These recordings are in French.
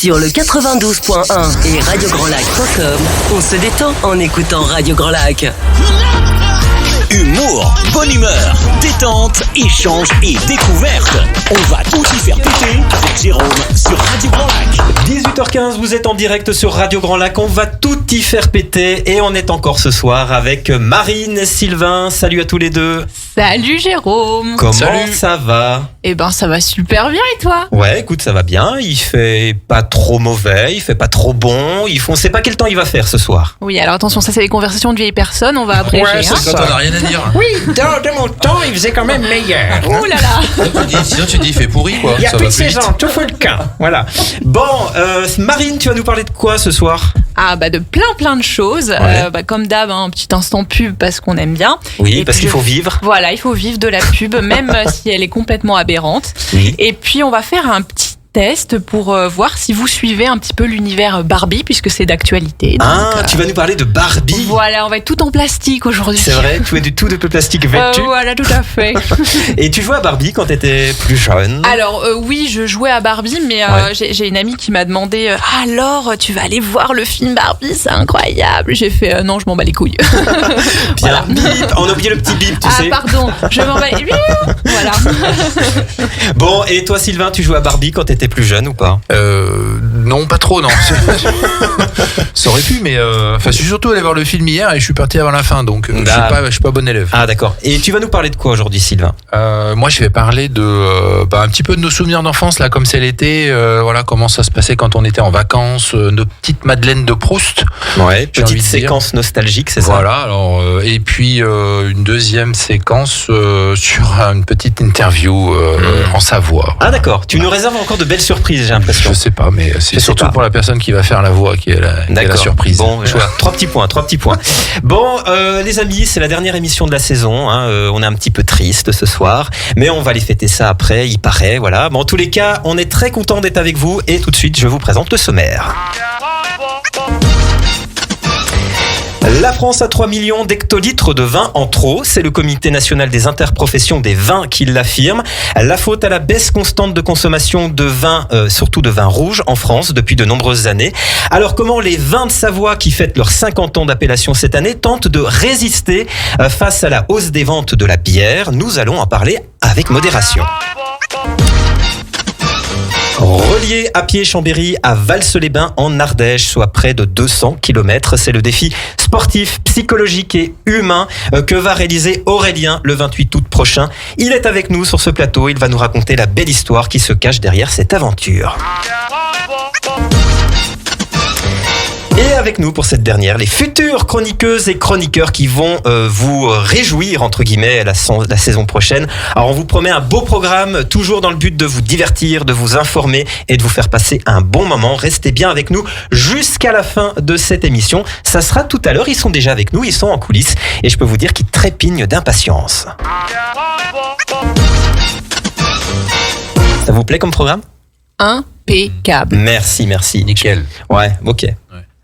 Sur le 92.1 et radiograndlac.com, on se détend en écoutant Radio Grand Lac. Humour, bonne humeur, détente, échange et découverte. On va tout y faire péter avec Jérôme sur Radio Grand Lac. 18h15, vous êtes en direct sur Radio Grand Lac. On va tout y faire péter et on est encore ce soir avec Marine et Sylvain. Salut à tous les deux. Salut Jérôme. Comment Salut. Ça va? Eh ben ça va super bien et toi? Ouais, écoute, ça va bien. Il fait pas trop mauvais, il fait pas trop bon. On sait pas quel temps il va faire ce soir. Oui, alors attention, ça c'est les conversations de vieilles personnes, on va abréger. Ouais, c'est quand on n'a rien à dire. Oui, dans mon temps, il faisait quand même meilleur. Ouh là là. Sinon tu dis il fait pourri quoi. Il y a Ça plus va de plus vite. saison, tout faut le camp. Voilà. Bon, Marine, tu vas nous parler de quoi ce soir? Ah bah de plein de choses. Ouais. Comme d'hab, un petit instant pub parce qu'on aime bien. Oui, Et parce puis qu'il faut vivre. Voilà, il faut vivre de la pub, même si elle est complètement aberrante. Oui. Et puis on va faire un petit test pour voir si vous suivez un petit peu l'univers Barbie, puisque c'est d'actualité. Donc, Tu vas nous parler de Barbie. Voilà, on va être tout en plastique aujourd'hui. C'est vrai, tu es du tout de plastique vêtu. Voilà, tout à fait. Et tu jouais à Barbie quand t'étais plus jeune? Alors oui, je jouais à Barbie, mais Ouais. j'ai une amie qui m'a demandé alors tu vas aller voir le film Barbie, c'est incroyable. J'ai fait non, je m'en bats les couilles. Bien. Bip. On a oublié le petit bip, tu Ah sais. pardon, je m'en bats. Voilà. Bon, et toi Sylvain, tu jouais à Barbie quand t'étais plus jeune ou pas? Non, pas trop, non. Ça aurait pu, mais je suis surtout allé voir le film hier et je suis parti avant la fin, donc je suis pas bon élève. Ah d'accord. Et tu vas nous parler de quoi aujourd'hui Sylvain? Moi, je vais parler de un petit peu de nos souvenirs d'enfance, là, comme c'est l'été. Voilà, comment ça se passait quand on était en vacances, nos petites madeleines de Proust. Ouais, J'ai envie petite de dire. séquence nostalgique, c'est ça? Voilà, alors et puis une deuxième séquence sur une petite interview en Savoie. Ah d'accord. Tu nous réserves encore de belles surprises, j'ai l'impression. Je sais pas, mais c'est sais surtout pas. pour la personne qui va faire la voix qui est la surprise. Bon, je vois. Trois petits points. Bon, les amis, c'est la dernière émission de la saison. Hein. On est un petit peu triste ce soir, mais on va les fêter ça après, il paraît. Voilà. Bon, en tous les cas, on est très content d'être avec vous et tout de suite, je vous présente le sommaire. La France a 3 millions d'hectolitres de vin en trop. C'est le Comité national des interprofessions des vins qui l'affirme. La faute à la baisse constante de consommation de vin, surtout de vin rouge en France depuis de nombreuses années. Alors comment les vins de Savoie qui fêtent leurs 50 ans d'appellation cette année tentent de résister face à la hausse des ventes de la bière? Nous allons en parler avec modération. Relier à pied Chambéry à Vals-les-Bains en Ardèche, soit près de 200 km. C'est le défi sportif, psychologique et humain que va réaliser Aurélien le 28 août prochain. Il est avec nous sur ce plateau. Il va nous raconter la belle histoire qui se cache derrière cette aventure. Et avec nous pour cette dernière, les futures chroniqueuses et chroniqueurs qui vont vous réjouir, entre guillemets, la saison prochaine. Alors on vous promet un beau programme, toujours dans le but de vous divertir, de vous informer et de vous faire passer un bon moment. Restez bien avec nous jusqu'à la fin de cette émission. Ça sera tout à l'heure, ils sont déjà avec nous, ils sont en coulisses et je peux vous dire qu'ils trépignent d'impatience. Ça vous plaît comme programme? Impeccable. Merci. Nickel. Ouais, ok.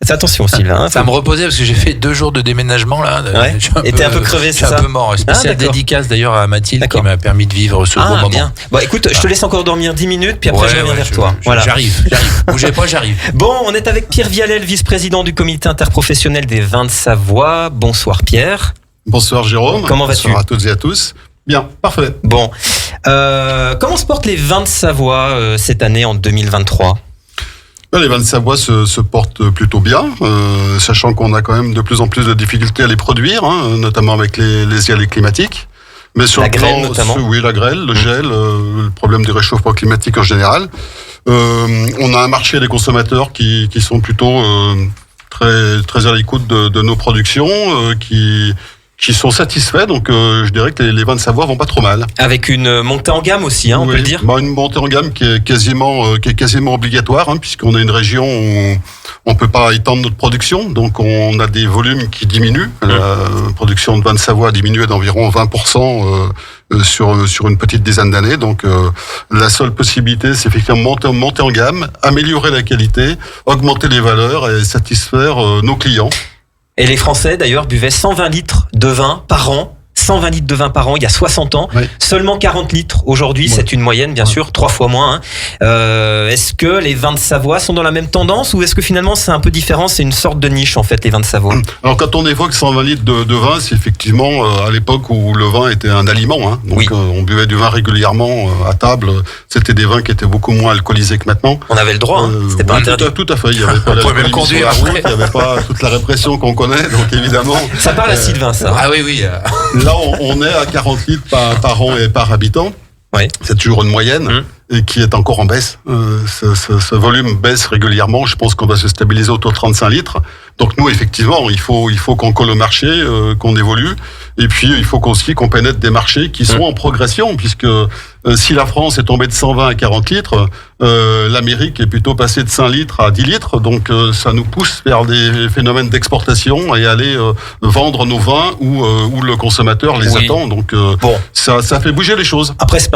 Faites attention Sylvain. Hein, Ça me reposait parce que j'ai fait 2 jours de déménagement là. Ouais. Je suis Et t'es un peu crevé, Je suis c'est ça? un peu mort. Spéciale d'accord. dédicace d'ailleurs à Mathilde D'accord. qui m'a permis de vivre ce beau moment. Bien. Bon, écoute, je te laisse encore dormir 10 minutes, puis après je reviens vers toi. Voilà. J'arrive. Bougez pas, j'arrive. Bon, on est avec Pierre Vialel, vice-président du comité interprofessionnel des vins de Savoie. Bonsoir Pierre. Bonsoir Jérôme. Comment vas-tu? Bonsoir à toutes et à tous. Bien, parfait. Bon, comment se portent les vins de Savoie cette année en 2023? Les vins de Savoie se portent plutôt bien, sachant qu'on a quand même de plus en plus de difficultés à les produire, hein, notamment avec les aléas climatiques. Mais sur La le grêle plan, notamment. Oui, la grêle, le gel, le problème du réchauffement climatique en général. On a un marché des consommateurs qui sont plutôt très à l'écoute de nos productions, qui sont satisfaits. Donc je dirais que les vins de Savoie vont pas trop mal. Avec une montée en gamme aussi, hein, on Oui, peut le dire. Une montée en gamme qui est quasiment obligatoire, hein, puisqu'on a une région où on peut pas étendre notre production, donc on a des volumes qui diminuent. La production de vin de Savoie a diminué d'environ 20% sur une petite dizaine d'années. Donc la seule possibilité, c'est effectivement monter en gamme, améliorer la qualité, augmenter les valeurs et satisfaire nos clients. Et les Français, d'ailleurs, buvaient 120 litres de vin par an 120 litres de vin par an il y a 60 ans, Oui. seulement 40 litres aujourd'hui, Ouais. c'est une moyenne bien sûr, 3 fois moins. Est-ce que les vins de Savoie sont dans la même tendance ou est-ce que finalement c'est un peu différent, c'est une sorte de niche en fait les vins de Savoie? Alors quand on évoque 120 litres de vin, c'est effectivement à l'époque où le vin était un aliment. Hein. Donc Oui. on buvait du vin régulièrement à table. C'était des vins qui étaient beaucoup moins alcoolisés que maintenant. On avait le droit, hein, c'était pas oui, interdit. tout à fait. Il n'y avait pas On pouvait même l'alcoolisme sur conduire la route, après. il n'y avait pas toute la répression qu'on connaît. Donc évidemment, Ça parle à Sylvain ça. Ah oui, oui. là on est à 40 litres par an et par habitant. Oui. C'est toujours une moyenne et qui est encore en baisse. Ce volume baisse régulièrement. Je pense qu'on va se stabiliser autour de 35 litres. Donc nous, effectivement, il faut qu'on colle au marché, qu'on évolue. Et puis, il faut aussi qu'on pénètre des marchés qui sont en progression, puisque si la France est tombée de 120 à 40 litres, l'Amérique est plutôt passée de 5 litres à 10 litres. Donc ça nous pousse vers des phénomènes d'exportation et aller vendre nos vins où le consommateur les Oui. attend. Donc Bon. ça fait bouger les choses. Après c'est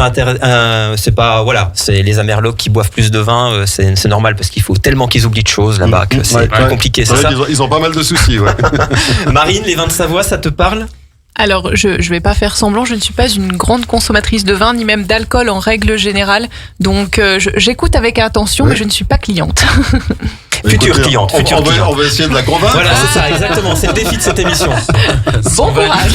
pas voilà, c'est les Amerlocs qui boivent plus de vin, c'est normal parce qu'il faut tellement qu'ils oublient de choses là-bas que c'est Ouais, plus ouais. compliqué, c'est vrai ça. qu'ils ont pas mal de soucis, ouais. Marine, les vins de Savoie, ça te parle? Alors, je vais pas faire semblant, je ne suis pas une grande consommatrice de vin, ni même d'alcool en règle générale. Donc, j'écoute avec attention, Oui. mais je ne suis pas cliente. Future Écoutez, cliente, on future cliente. va essayer de la convaincre. Voilà, c'est ça, exactement. C'est le défi de cette émission. Bon courage.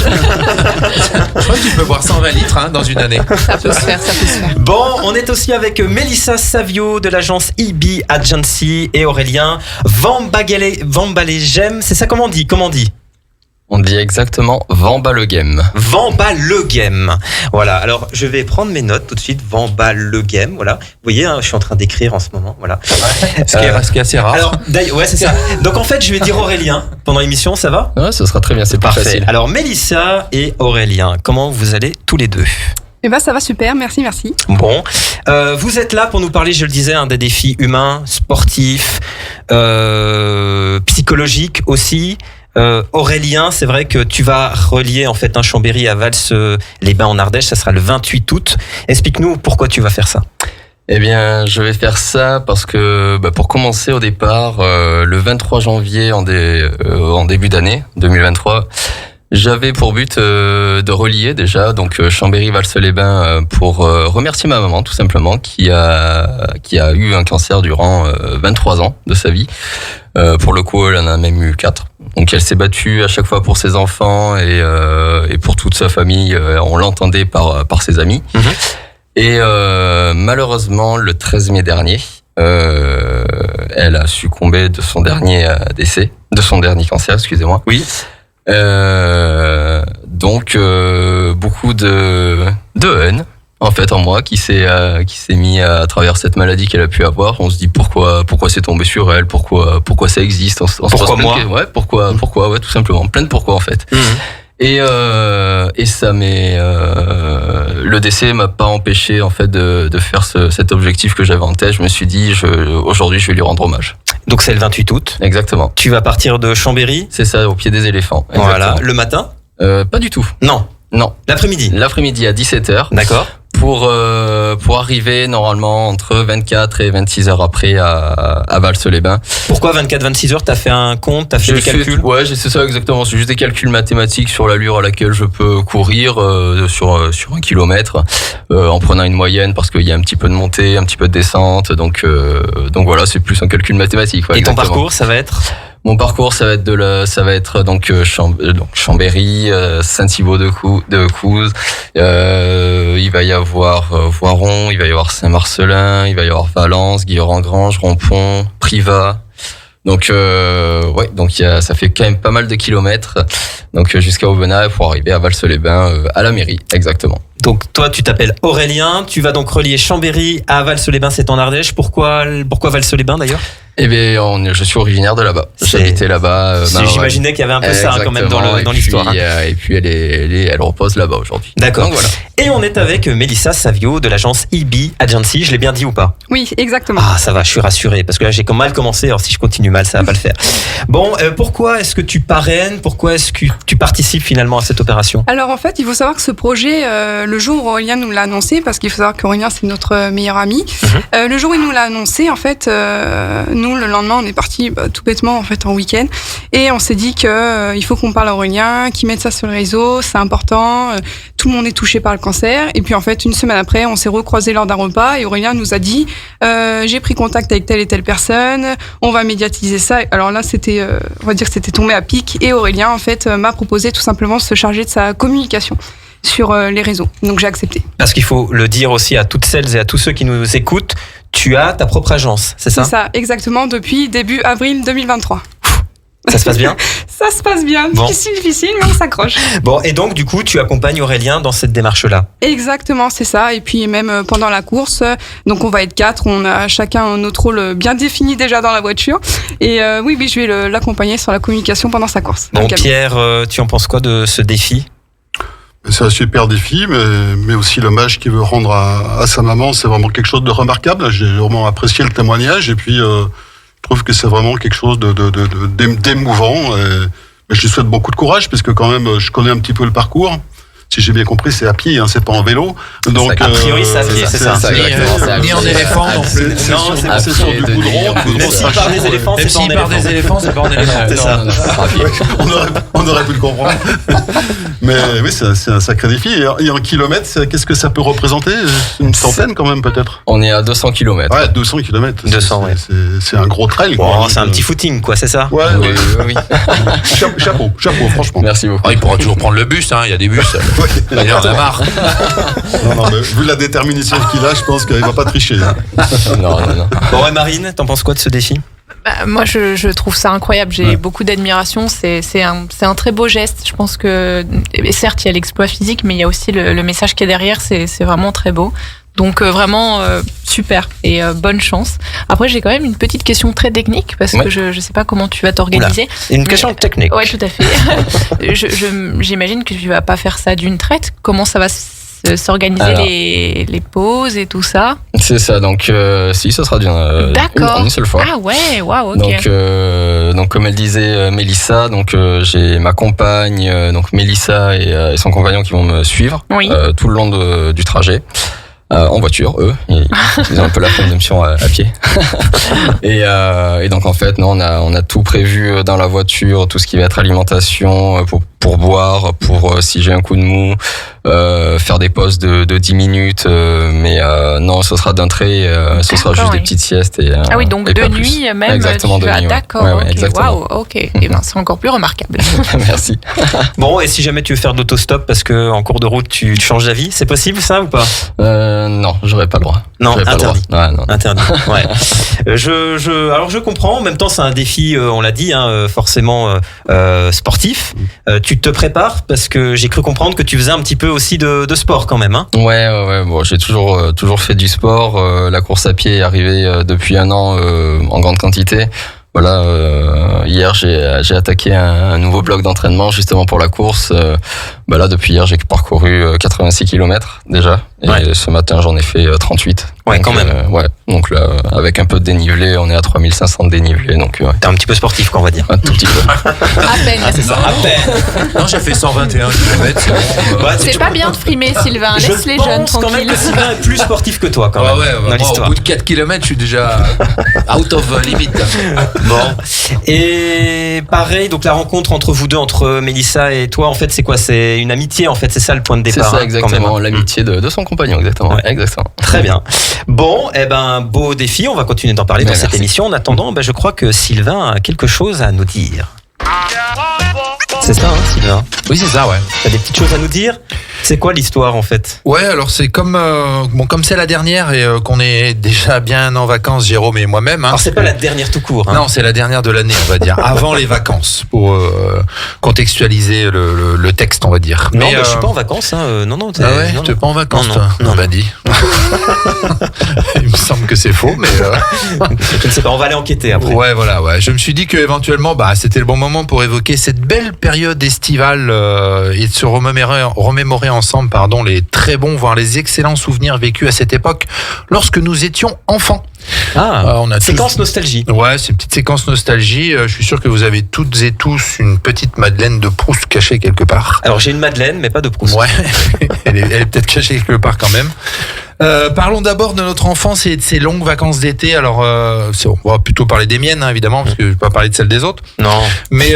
Je crois que tu peux boire 120 litres dans une année. Ça peut se faire, ça peut se faire. Bon, on est aussi avec Mélissa Savio de l'agence EB Agency et Aurélien Vambalegem. C'est ça, comment on dit? On dit exactement Vambalegem. Vambalegem. Voilà. Alors, je vais prendre mes notes tout de suite. Vambalegem. Voilà. Vous voyez, hein, je suis en train d'écrire en ce moment. Voilà. Ce qui est assez rare. Alors, ouais, c'est ça. Donc, en fait, je vais dire Aurélien pendant l'émission. Ça va? Ouais, ce sera très bien, c'est plus Parfait. facile. Alors, Mélissa et Aurélien, comment vous allez tous les deux? Eh ben ça va super, merci. Bon, vous êtes là pour nous parler, je le disais, des défis humains, sportifs, psychologiques aussi. Aurélien, c'est vrai que tu vas relier en fait un Chambéry à Vals-les-Bains en Ardèche, ça sera le 28 août. Explique-nous pourquoi tu vas faire ça. Eh bien, je vais faire ça parce que, pour commencer au départ, le 23 janvier en début d'année 2023, j'avais pour but de relier déjà donc Chambéry-Vals-les-Bains pour remercier ma maman tout simplement qui a eu un cancer durant 23 ans de sa vie. Pour le coup, elle en a même eu 4. Donc elle s'est battue à chaque fois pour ses enfants et pour toute sa famille. On l'entendait par ses amis. Et malheureusement, le 13 mai dernier, elle a succombé de son dernier décès, de son dernier cancer, excusez-moi. Oui. Donc beaucoup de haine en fait en moi qui s'est mis à travers cette maladie qu'elle a pu avoir. On se dit pourquoi c'est tombé sur elle, pourquoi ça existe. On se Pourquoi pose plein moi de- Ouais, pourquoi ouais, tout simplement, plein de pourquoi en fait. Et ça le décès m'a pas empêché en fait de faire cet objectif que j'avais en tête. Je me suis dit aujourd'hui je vais lui rendre hommage. Donc c'est le 28 août. Exactement. Tu vas partir de Chambéry. C'est ça, au pied des éléphants. Voilà. Exactement. Le matin? Pas du tout. Non. L'après-midi. L'après-midi à 17h. D'accord. Pour arriver normalement entre 24 et 26 heures après à Vals-les-Bains. Pourquoi 24-26 heures? T'as fait un compte? T'as fait des calculs? Ouais, c'est ça exactement. C'est juste des calculs mathématiques sur l'allure à laquelle je peux courir sur 1 kilomètre en prenant une moyenne parce qu'il y a un petit peu de montée, un petit peu de descente. Donc voilà, c'est plus un calcul mathématique. Ouais, Et ton exactement. parcours, ça va être? Mon parcours, ça va être donc Chambéry, Saint-Thibaud de Couze. Il va y avoir Voiron, il va y avoir Saint-Marcelin, il va y avoir Valence, Guillaume-en-Grange, Rompont, Privas. Donc ça fait quand même pas mal de kilomètres. Donc jusqu'à Aubenas pour arriver à Vals-les-Bains à la mairie, exactement. Donc toi, tu t'appelles Aurélien, tu vas donc relier Chambéry à Vals-les-Bains, c'est en Ardèche. Pourquoi Vals-les-Bains d'ailleurs? Eh bien, je suis originaire de là-bas. J'habitais là-bas. J'imaginais qu'il y avait un peu ça quand même dans l'histoire. Et puis elle repose là-bas aujourd'hui. D'accord. Donc voilà. Et on est avec Mélissa Savio de l'agence EB Agency. Je l'ai bien dit ou pas? Oui, exactement. Ah, ça va, je suis rassuré parce que là j'ai mal commencé. Alors si je continue mal, ça va pas le faire. Bon, pourquoi est-ce que tu parraines? Pourquoi est-ce que tu participes finalement à cette opération? Alors en fait, il faut savoir que ce projet, le jour où Aurélien nous l'a annoncé, parce qu'il faut savoir qu'Aurélien c'est notre meilleur ami, le jour où il nous l'a annoncé, en fait, nous nous, le lendemain, on est parti tout bêtement en fait en week-end et on s'est dit que il faut qu'on parle à Aurélien, qu'il mette ça sur le réseau, c'est important. Tout le monde est touché par le cancer. Et puis en fait, une semaine après, on s'est recroisés lors d'un repas et Aurélien nous a dit j'ai pris contact avec telle et telle personne, on va médiatiser ça. Alors là, c'était, on va dire que c'était tombé à pic et Aurélien en fait m'a proposé tout simplement de se charger de sa communication sur les réseaux. Donc j'ai accepté. Parce qu'il faut le dire aussi à toutes celles et à tous ceux qui nous écoutent, tu as ta propre agence, c'est ça? C'est ça, exactement, depuis début avril 2023. Ça se passe bien? Ça se passe bien, Bon. difficile, mais on s'accroche. Bon, et donc du coup, tu accompagnes Aurélien dans cette démarche-là? Exactement, c'est ça. Et puis même pendant la course, donc on va être 4, on a chacun notre rôle bien défini déjà dans la voiture. Et oui, je vais l'accompagner sur la communication pendant sa course. Bon, Pierre, tu en penses quoi de ce défi? C'est un super défi, mais aussi l'hommage qu'il veut rendre à sa maman, c'est vraiment quelque chose de remarquable. J'ai vraiment apprécié le témoignage et puis je trouve que c'est vraiment quelque chose d'émouvant. Mais je lui souhaite beaucoup de courage parce que quand même, je connais un petit peu le parcours. Si j'ai bien compris, c'est à pied, c'est pas en vélo. Donc, a priori, c'est à pied, c'est ça. Ni en éléphant non plus. C'est sur du goudron. Même s'il part des éléphants, Même c'est pas s'il en part des éléphant. éléphants, c'est pas en éléphant. C'est ça. On aurait pu le comprendre. Mais oui, c'est un sacré défi. Et en kilomètres, qu'est-ce que ça peut représenter? Une centaine quand même, peut-être? On est à 200 km. Ouais, 200 km. 200, ouais. C'est un gros trail. Bon, quoi. c'est un petit footing, quoi, c'est ça? Ouais, Oui, ouais. oui. Chapeau, franchement. Merci beaucoup. Ah, il pourra toujours prendre le bus, il y a des bus. Il en a marre. Non, mais vu la détermination qu'il a, je pense qu'il va pas tricher. Non. Bon, et Marine, t'en penses quoi de ce défi? Moi, je trouve ça incroyable. J'ai beaucoup d'admiration. C'est un très beau geste. Je pense que, et certes, il y a l'exploit physique, mais il y a aussi le message qui est derrière. C'est vraiment très beau. Donc vraiment super et bonne chance. Après, j'ai quand même une petite question très technique parce que je sais pas comment tu vas t'organiser. Une question technique. Ouais, tout à fait. J'imagine que tu vas pas faire ça d'une traite. Comment ça va s'organiser Alors. les pauses et tout ça? C'est ça, donc si, ce sera bien D'accord. une seule fois. Ah ouais, waouh, ok. Donc comme elle disait Mélissa, donc j'ai ma compagne, donc Mélissa et son compagnon qui vont me suivre Oui. tout le long du trajet. En voiture, eux, ils ont un peu la flemme de me suivre à pied. et donc en fait, non, on a tout prévu dans la voiture, tout ce qui va être alimentation pour boire, pour si j'ai un coup de mou, faire des pauses de 10 minutes, mais non, ce sera d'un trait, ce sera juste des petites siestes ah oui, donc et de pas nuit plus. même. Exactement, de nuit. Ouais. D'accord, Ouais, ok, exactement. waouh, ok. Et ben c'est encore plus remarquable. Merci. Bon, et si jamais tu veux faire d'autostop parce que en cours de route tu changes d'avis, c'est possible ça ou pas? Non, j'aurais pas le droit. Non, J'aurais pas le droit. interdit. Ouais, non. Interdit. Ouais. Alors je comprends. En même temps, c'est un défi, on l'a dit, forcément sportif. Tu te prépares parce que j'ai cru comprendre que tu faisais un petit peu aussi de sport quand même. Hein. Ouais. Bon, j'ai toujours fait du sport. La course à pied est arrivée depuis 1 an en grande quantité. Voilà, hier j'ai attaqué un nouveau bloc d'entraînement justement pour la course. Là depuis hier j'ai parcouru 86 km déjà et ce matin j'en ai fait 38. Ouais, donc, quand même. Donc là avec un peu de dénivelé, on est à 3500 de dénivelé, donc T'es un petit peu sportif, quoi, on va dire. un tout petit peu. À peine. C'est ça. À peine. Non, j'ai fait 121 km. C'est pas bien de frimer, Sylvain. Je Laisse les jeunes pense quand même tranquilles. que Sylvain est plus sportif que toi, quand même. Dans Moi, l'histoire. au bout de 4 km, je suis déjà out of limit. Bon. Et pareil, donc la rencontre entre vous deux, entre Mélissa et toi, en fait, c'est quoi? C'est une amitié, en fait, c'est ça le point de C'est départ. ça hein, quand exactement, même. l'amitié de son compagnon, exactement. Ouais. Exactement. Très bien. Bon, beau défi, on va continuer d'en parler dans cette Merci. émission. En attendant, je crois que Sylvain a quelque chose à nous dire. C'est ça, hein, Sylvain? Oui, c'est ça, ouais. T'as des petites choses à nous dire? C'est quoi l'histoire, en fait? Ouais, alors c'est comme c'est la dernière et qu'on est déjà bien en vacances, Jérôme et moi-même. Hein. Alors, c'est pas la dernière tout court. Hein. Non, c'est la dernière de l'année, on va dire, avant les vacances, pour contextualiser le texte, on va dire. Non, je suis pas en vacances. Hein. Non. Ah ouais, non, t'es pas en vacances, non, toi? non. On m'a dit. Il me semble que c'est faux, mais. Je ne sais pas, on va aller enquêter après. Ouais, voilà, ouais. Je me suis dit qu'éventuellement, c'était le bon moment pour évoquer cette belle période estivale et de se remémorer ensemble, les très bons, voire les excellents souvenirs vécus à cette époque lorsque nous étions enfants. On a séquence nostalgie. Ouais, c'est une petite séquence nostalgie. Je suis sûr que vous avez toutes et tous une petite Madeleine de Proust cachée quelque part. Alors j'ai une Madeleine, mais pas de Proust. Ouais, elle est peut-être cachée quelque part quand même. Parlons d'abord de notre enfance et de ces longues vacances d'été. Alors, on va plutôt parler des miennes, hein, évidemment, parce que je ne vais pas parler de celles des autres. Non. Mais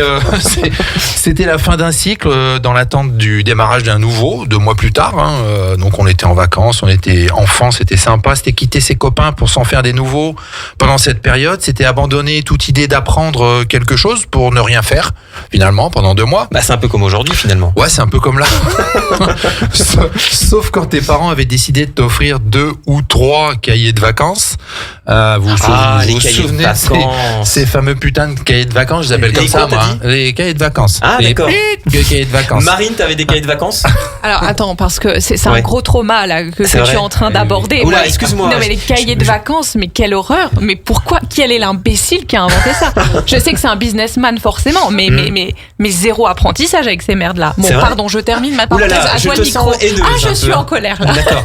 c'était la fin d'un cycle dans l'attente du démarrage d'un nouveau, 2 mois plus tard. Hein. Donc, on était en vacances, on était enfants, c'était sympa. C'était quitter ses copains pour s'en faire des nouveaux pendant cette période. C'était abandonner toute idée d'apprendre quelque chose pour ne rien faire, finalement, pendant 2 mois. Bah, c'est un peu comme aujourd'hui, finalement. Ouais, c'est un peu comme là. Sauf quand tes parents avaient décidé de t'offrir 2 ou 3 cahiers de vacances. Vous vous souvenez de ces fameux putains de cahiers de vacances, je les appelle comme ça, moi. Les cahiers de vacances. Ah, les d'accord. Cahiers de vacances. Marine, t'avais des cahiers de vacances? Alors attends, parce que c'est un gros trauma là que tu es en train d'aborder. Oula, excuse-moi. Non mais les cahiers de vacances, mais quelle horreur. Mais pourquoi? Quel est l'imbécile qui a inventé ça? Je sais que c'est un businessman forcément, mais zéro apprentissage avec ces merdes là. Bon, pardon, je termine ma parenthèse. À toi le micro. Je suis en colère là. D'accord.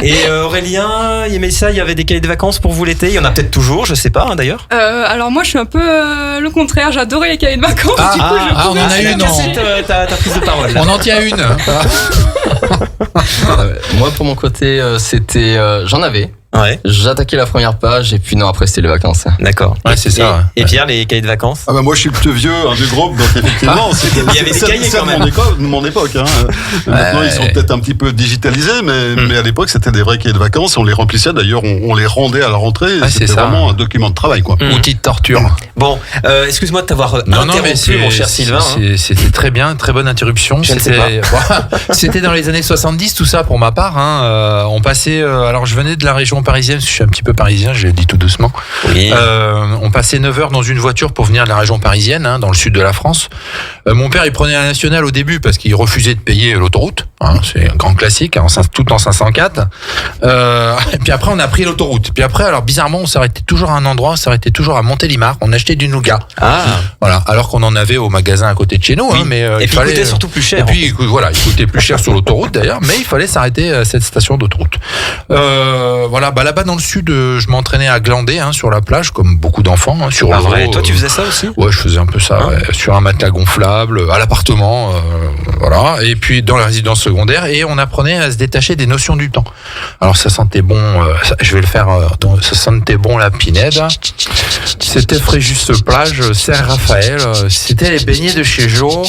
Et Aurélien, Mélissa, il y avait des cahiers de vacances pour vous l'été? Il y en a peut-être toujours, je sais pas, hein, d'ailleurs. Alors moi je suis un peu le contraire, j'adorais les cahiers de vacances. On en a une. Ta prise de parole. On en tient une. Moi pour mon côté c'était j'en avais. Ouais. J'attaquais la première page et puis non après c'était les vacances. D'accord. Ouais, c'est ça. Et Pierre, les cahiers de vacances? Ah bah moi je suis le plus vieux du groupe, donc effectivement il y avait des cahiers quand même. Mon époque. Hein. Maintenant ils sont peut-être un petit peu digitalisés, mais à l'époque c'était des vrais cahiers de vacances. On les remplissait d'ailleurs, on les rendait à la rentrée. C'était vraiment un document de travail, quoi. Outil de torture. Bon, excuse-moi de t'avoir interrompu, mon cher Sylvain. C'était très bien, très bonne interruption. Je ne sais pas. C'était dans les années 70 tout ça pour ma part. Hein. On passait. Alors je venais de la région parisienne, parce que je suis un petit peu parisien, je l'ai dit tout doucement. Oui. On passait 9 heures dans une voiture pour venir de la région parisienne, hein, dans le sud de la France. Mon père, il prenait la nationale au début parce qu'il refusait de payer l'autoroute. Hein, c'est un grand classique, hein, tout en 504. Et puis après, on a pris l'autoroute. Puis après, alors bizarrement, on s'arrêtait toujours à un endroit, on s'arrêtait toujours à Montélimar. On achetait du nougat. Voilà, alors qu'on en avait au magasin à côté de chez nous. Oui. Hein, mais et puis il coûtait surtout plus cher. Et puis voilà, il coûtait plus cher sur l'autoroute d'ailleurs, mais il fallait s'arrêter à cette station d'autoroute. Voilà, bah là-bas dans le sud, je m'entraînais à glander, hein, sur la plage, comme beaucoup d'enfants, hein, sur l'eau. Vrai. Toi, tu faisais ça aussi? Ouais, je faisais un peu ça, ouais, sur un matelas gonflable, à l'appartement, voilà. Et puis dans la résidence secondaire, et on apprenait à se détacher des notions du temps. Alors ça sentait bon, je vais le faire. Ça sentait bon la Pinède. C'était Fréjus plage, Saint-Raphaël. C'était les beignets de chez Jo,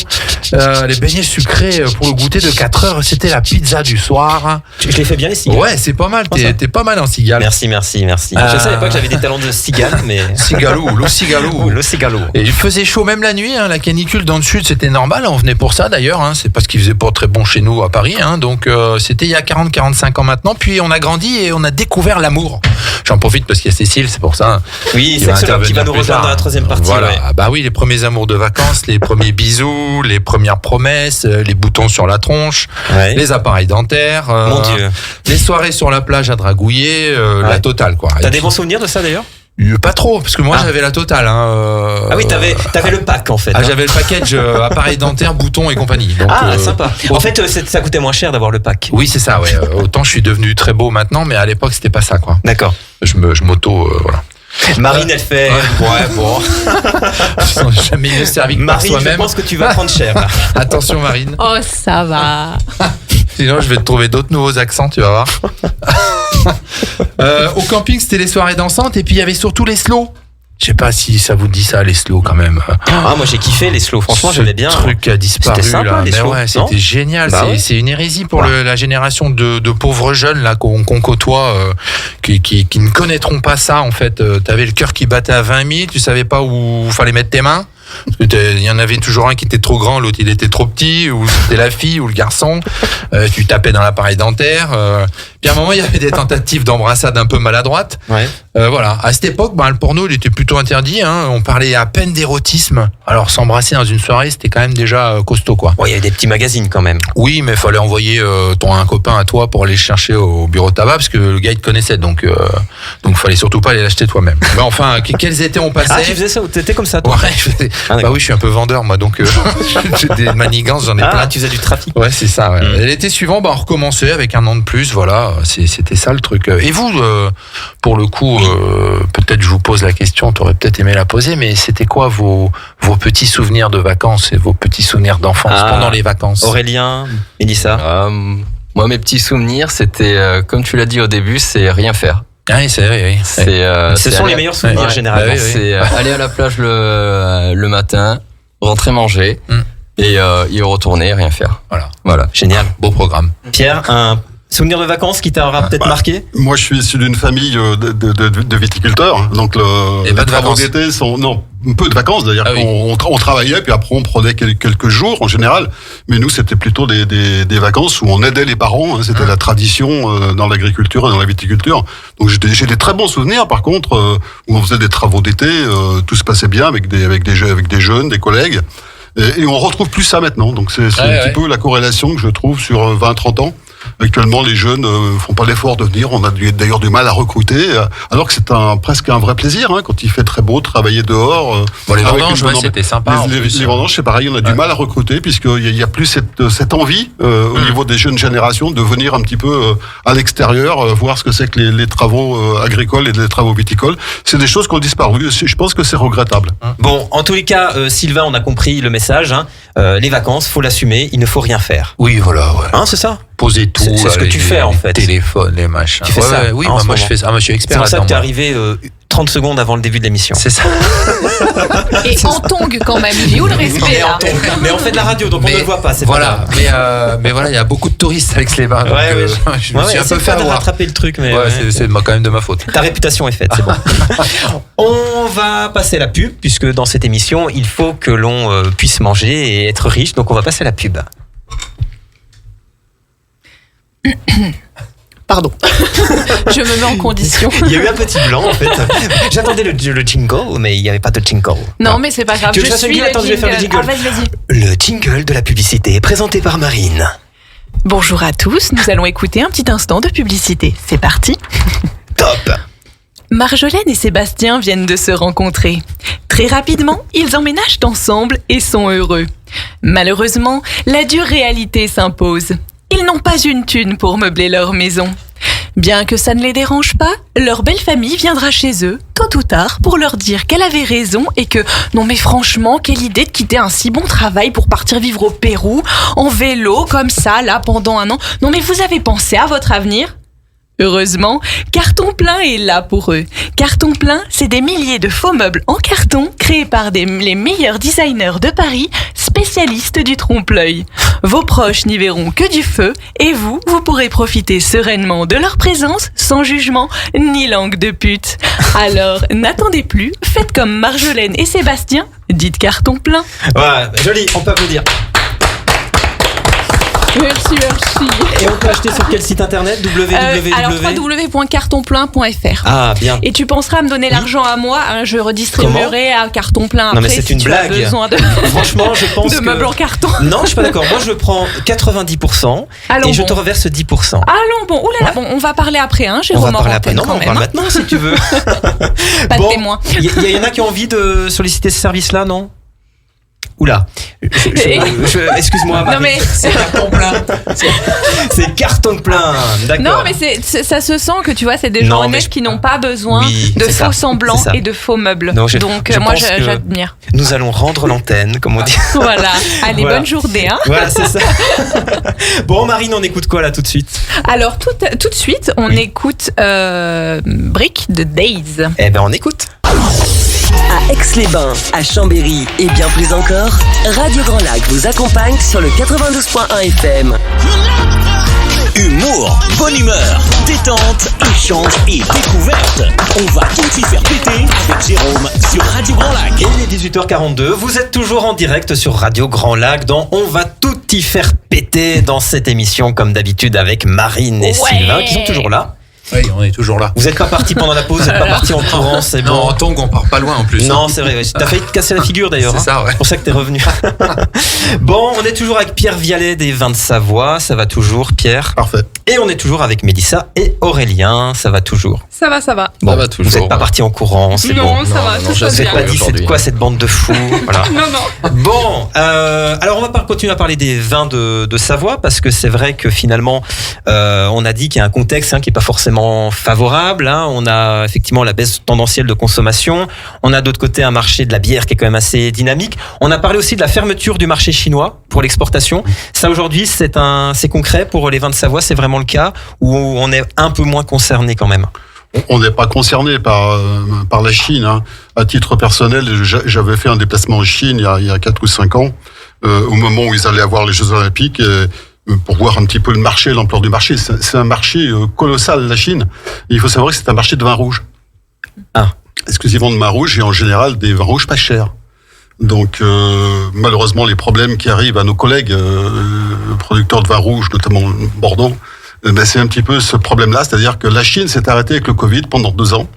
les beignets sucrés pour le goûter de 4 heures. C'était la pizza du soir. Je l'ai fait bien les cigales. Ouais, c'est pas mal. T'es pas mal en cigale. Merci. Je savais pas que j'avais des talents de cigale, mais cigalou, le cigalou. Et il faisait chaud même la nuit. Hein, la canicule dans le sud, c'était normal. On venait pour ça d'ailleurs. Hein, c'est parce qu'il faisait pas très bon chez nous à Paris. Hein, donc c'était il y a 40-45 ans maintenant. Puis on a grandi et on a découvert l'amour. J'en profite parce qu'il y a Cécile, c'est pour ça. Oui, c'est celui qui va nous rejoindre dans la troisième partie. Voilà. Ouais. Bah oui, les premiers amours de vacances, les premiers bisous, les premières promesses, les boutons sur la tronche, les appareils dentaires. Mon Dieu. Les soirées sur la plage à dragouiller, la totale quoi. T'as des bons souvenirs de ça d'ailleurs? Pas trop, parce que moi j'avais la totale. Hein, Ah oui, t'avais le pack en fait. J'avais le package appareil dentaire, boutons et compagnie. Donc, sympa. En fait, ça coûtait moins cher d'avoir le pack. Oui, c'est ça. Ouais. Autant je suis devenu très beau maintenant, mais à l'époque c'était pas ça, quoi. D'accord. Je m'auto, voilà. Marine, elle fait. Ouais, bon. Jamais mieux servi que par Marine, soi-même. je pense que tu vas prendre cher. Là. Attention, Marine. Oh, ça va. Sinon, je vais te trouver d'autres nouveaux accents, tu vas voir. Au camping, c'était les soirées dansantes, et puis il y avait surtout les slows. Je sais pas si ça vous dit ça, les slows quand même. Moi j'ai kiffé les slows, franchement j'aimais bien. Ce truc a disparu. C'était sympa, là. les slows. Ouais, c'était génial. C'est une hérésie pour la génération de pauvres jeunes là qu'on côtoie, qui ne connaîtront pas ça en fait. T'avais le cœur qui battait à 20 000, tu savais pas où fallait mettre tes mains. Il y en avait toujours un qui était trop grand, l'autre il était trop petit, ou c'était la fille ou le garçon. Tu tapais dans l'appareil dentaire. Puis à un moment il y avait des tentatives d'embrassade un peu maladroites. Ouais. Voilà. À cette époque, le porno il était plutôt interdit. Hein. On parlait à peine d'érotisme. Alors s'embrasser dans une soirée, c'était quand même déjà costaud, quoi. Ouais, il y avait des petits magazines quand même. Oui, mais il fallait envoyer un copain à toi pour aller le chercher au bureau de tabac parce que le gars il te connaissait, donc fallait surtout pas aller l'acheter toi-même. Mais enfin, quels étés on passait. Ah, tu faisais ça, t'étais comme ça toi. Ouais. Bah oui, je suis un peu vendeur moi, donc j'ai des manigances, j'en ai plein. Tu faisais du trafic. Ouais, c'est ça. Ouais. Et l'été suivant, on recommençait avec un an de plus. Voilà, c'était ça le truc. Et vous, pour le coup, peut-être je vous pose la question, tu aurais peut-être aimé la poser, mais c'était quoi vos petits souvenirs de vacances et vos petits souvenirs d'enfance pendant les vacances? Aurélien, Mélissa. Moi, mes petits souvenirs, c'était, comme tu l'as dit au début, c'est rien faire. Oui, c'est vrai. Oui. Ce sont les meilleurs souvenirs généralement. C'est aller à la plage le matin, rentrer manger et y retourner, rien faire. Voilà. Génial. Beau programme. Pierre, un souvenir de vacances qui t'aura peut-être marqué? Moi, je suis issu d'une famille de viticulteurs, donc Et pas de travaux vacances. d'été sont peu de vacances d'ailleurs. Ah oui. On travaillait puis après on prenait quelques jours en général, mais nous c'était plutôt des vacances où on aidait les parents. C'était la tradition dans l'agriculture et dans la viticulture. Donc j'ai des très bons souvenirs. Par contre, où on faisait des travaux d'été, tout se passait bien avec des jeunes, des collègues. Et on retrouve plus ça maintenant. Donc c'est un petit peu la corrélation que je trouve sur 20-30 ans. Actuellement, les jeunes font pas l'effort de venir. On a d'ailleurs du mal à recruter, alors que c'est presque un vrai plaisir quand il fait très beau, travailler dehors. Les vendanges, c'était sympa. Les vendanges, c'est pareil. On a du mal à recruter puisqu'il y a plus cette envie au niveau des jeunes générations de venir un petit peu à l'extérieur, voir ce que c'est que les travaux agricoles et les travaux viticoles. C'est des choses qui ont disparu. Je pense que c'est regrettable. Bon, en tous les cas, Sylvain, on a compris le message. Les vacances, faut l'assumer. Il ne faut rien faire. Oui, voilà. Ouais. C'est ça. Poser tout. C'est ce que tu fais en fait. Téléphones, les machins. Tu fais ça. Oui, moi je fais ça. Moi, je suis expert. C'est pour ça que là-dedans, t'es arrivé 30 secondes avant le début de l'émission. C'est ça. Et en tongue quand même. Il est où le respect là? Mais on fait de la radio, donc on ne le voit pas. C'est voilà. Mais voilà, il y a beaucoup de touristes avec les bains. Je me suis un peu fait de avoir. rattraper le truc, mais c'est quand même de ma faute. Ta réputation est faite, c'est bon. On va passer la pub, puisque dans cette émission, il faut que l'on puisse manger et être riche, donc on va passer la pub. Pardon. Je me mets en condition. Il y a eu un petit blanc en fait. J'attendais le jingle, mais il n'y avait pas de jingle. Non, mais c'est pas grave. Tu veux que je fasse une gueule? Attends, je vais faire le jingle. Vas-y. Le jingle de la publicité présenté par Marine. Bonjour à tous, nous allons écouter un petit instant de publicité. C'est parti. Top. Marjolaine et Sébastien viennent de se rencontrer. Très rapidement, ils emménagent ensemble et sont heureux. Malheureusement, la dure réalité s'impose. Ils n'ont pas une thune pour meubler leur maison. Bien que ça ne les dérange pas, leur belle famille viendra chez eux, tôt ou tard, pour leur dire qu'elle avait raison et que, non mais franchement, quelle idée de quitter un si bon travail pour partir vivre au Pérou, en vélo, comme ça, là, pendant un an. Non mais vous avez pensé à votre avenir ? Heureusement, Carton Plein est là pour eux. Carton Plein, c'est des milliers de faux meubles en carton créés par les meilleurs designers de Paris, spécialistes du trompe-l'œil. Vos proches n'y verront que du feu et vous pourrez profiter sereinement de leur présence sans jugement ni langue de pute. Alors, n'attendez plus, faites comme Marjolaine et Sébastien, dites Carton Plein. Voilà, joli, on peut applaudir. Merci. Et on peut acheter sur quel site internet? Alors www.cartonplein.fr. Ah, bien. Et tu penseras à me donner l'argent à moi, je redistribuerai à Carton Plein après. Non mais c'est si une tu blague. As besoin de Franchement, je pense de meubles en carton. Non, je suis pas d'accord. Moi, je prends 90% et je te reverse 10%. Allons bon. Oulala, bon, on va parler après, Jérôme. On va parler après. Non, on parle maintenant si tu veux. Pas de témoin. Il y en a qui ont envie de solliciter ce service-là, non? Oula, excuse-moi. Non mais c'est carton plein. C'est carton plein, d'accord. Non mais ça se sent que tu vois, c'est des gens honnêtes qui n'ont pas besoin de faux semblants et de faux meubles. Donc moi j'admire. Nous allons rendre l'antenne, comme on dit. Voilà. Allez, bonne journée. Voilà, c'est ça. Bon, Marine, on écoute quoi là tout de suite? Alors tout de suite, on écoute Brick de Days. Eh ben on écoute. À Aix-les-Bains, à Chambéry et bien plus encore, Radio Grand Lac vous accompagne sur le 92.1 FM. Humour, bonne humeur, détente, échange et découverte. On va tout y faire péter avec Jérôme sur Radio Grand Lac. Et il est 18h42, vous êtes toujours en direct sur Radio Grand Lac dans On va tout y faire péter dans cette émission comme d'habitude avec Marine et Sylvain qui sont toujours là. Oui, on est toujours là. Vous n'êtes pas partis pendant la pause, vous n'êtes pas partis en courant, c'est bon. Non, en tongue, on part pas loin en plus. Non, c'est vrai, t'as failli te casser la figure d'ailleurs. C'est ça, ouais. C'est pour ça que t'es revenu. Bon, on est toujours avec Pierre Vialet des Vins de Savoie, ça va toujours, Pierre. Parfait. Et on est toujours avec Mélissa et Aurélien, ça va toujours. Ça va. Bon, Ça va toujours. Vous n'êtes pas partis en courant, c'est bon. Non, ça va, tout se passe Vous n'êtes bien. pas dit c'est quoi cette bande de fous. Voilà. Non. Bon, alors on va continuer à parler des vins de Savoie parce que c'est vrai que finalement on a dit qu'il y a un contexte qui est pas forcément relativement favorable. Hein. On a effectivement la baisse tendancielle de consommation. On a d'autre côté un marché de la bière qui est quand même assez dynamique. On a parlé aussi de la fermeture du marché chinois pour l'exportation. Ça aujourd'hui, c'est concret pour les vins de Savoie, c'est vraiment le cas, ou on est un peu moins concerné quand même? On n'est pas concerné par la Chine. Hein. À titre personnel, j'avais fait un déplacement en Chine il y a 4 ou 5 ans, au moment où ils allaient avoir les Jeux Olympiques, pour voir un petit peu le marché, l'ampleur du marché. C'est un marché colossal, la Chine. Et il faut savoir que c'est un marché de vin rouge. Exclusivement de vin rouge, et en général des vins rouges pas chers. Donc malheureusement, les problèmes qui arrivent à nos collègues producteurs de vin rouge, notamment Bordeaux, c'est un petit peu ce problème-là, c'est-à-dire que la Chine s'est arrêtée avec le Covid pendant 2 ans,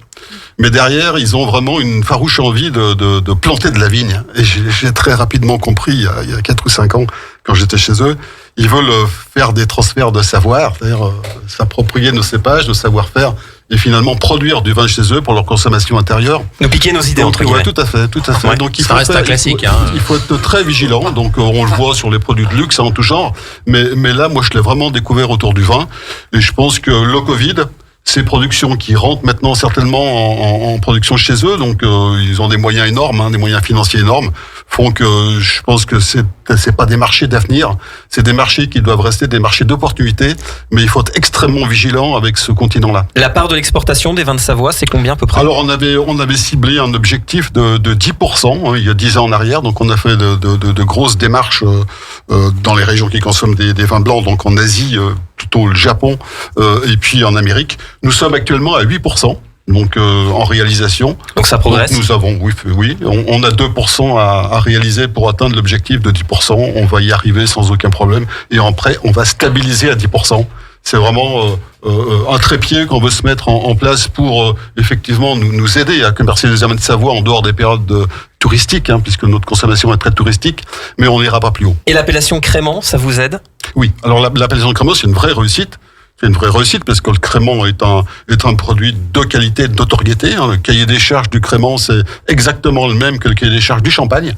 mais derrière, ils ont vraiment une farouche envie de planter de la vigne. Et j'ai très rapidement compris, il y a 4 ou 5 ans, quand j'étais chez eux, ils veulent faire des transferts de savoir, c'est-à-dire s'approprier nos cépages, nos savoir-faire, et finalement produire du vin chez eux pour leur consommation intérieure. Nous piquer nos idées, entre guillemets. Ouais, tout à fait. Ouais. Donc, ça reste un classique. Il faut être très vigilant. Donc, on le voit sur les produits de luxe, en tout genre. Mais là, moi, je l'ai vraiment découvert autour du vin. Et je pense que le Covid, ces productions qui rentrent maintenant certainement en production chez eux, donc ils ont des moyens énormes, hein, des moyens financiers énormes, font que je pense que c'est pas des marchés d'avenir, c'est des marchés qui doivent rester des marchés d'opportunité, mais il faut être extrêmement vigilant avec ce continent-là. La part de l'exportation des vins de Savoie, c'est combien à peu près? Alors on avait ciblé un objectif de 10%, hein, il y a 10 ans en arrière, donc on a fait de grosses démarches dans les régions qui consomment des vins blancs, donc en Asie, plutôt le Japon, et puis en Amérique. Nous sommes actuellement à 8%. Donc en réalisation. Donc ça progresse. Donc, nous avons, oui, on a 2% à réaliser pour atteindre l'objectif de 10%. On va y arriver sans aucun problème. Et après, on va stabiliser à 10%. C'est vraiment un trépied qu'on veut se mettre en place pour effectivement nous aider à commercialiser les vins de Savoie en dehors des périodes touristiques, hein, puisque notre consommation est très touristique, mais on n'ira pas plus haut. Et l'appellation crément, ça vous aide? Oui, alors l'appellation crément, c'est une vraie réussite. C'est une vraie réussite parce que le crément est un produit de qualité, de notoriété. Hein. Le cahier des charges du crément, c'est exactement le même que le cahier des charges du champagne.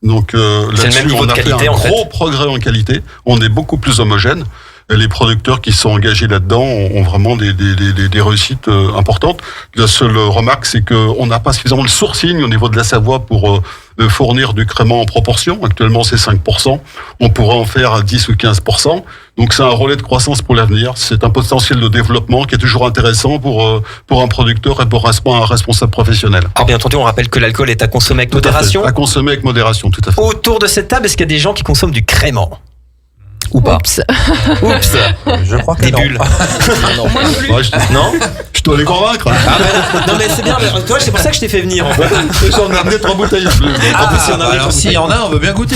Donc là-dessus, on a fait un gros progrès en qualité. On est beaucoup plus homogène. Et les producteurs qui sont engagés là-dedans ont vraiment des réussites importantes. La seule remarque, c'est qu'on n'a pas suffisamment de sourcing au niveau de la Savoie pour fournir du crément en proportion. Actuellement, c'est 5%. On pourrait en faire 10 ou 15%. Donc, c'est un relais de croissance pour l'avenir. C'est un potentiel de développement qui est toujours intéressant pour un producteur et pour un responsable professionnel. Alors, bien entendu, on rappelle que l'alcool est à consommer avec modération. À consommer avec modération, tout à fait. Autour de cette table, est-ce qu'il y a des gens qui consomment du crément? Ou pas? Oups. Oups. Je crois que Des non. bulles. Non, je dois les convaincre. Non, mais c'est bien. Toi, c'est pour ça que je t'ai fait venir. En fait. J'en ai amené 3 bouteilles. En plus, il y en a Alors s'il y en a, on veut bien goûter.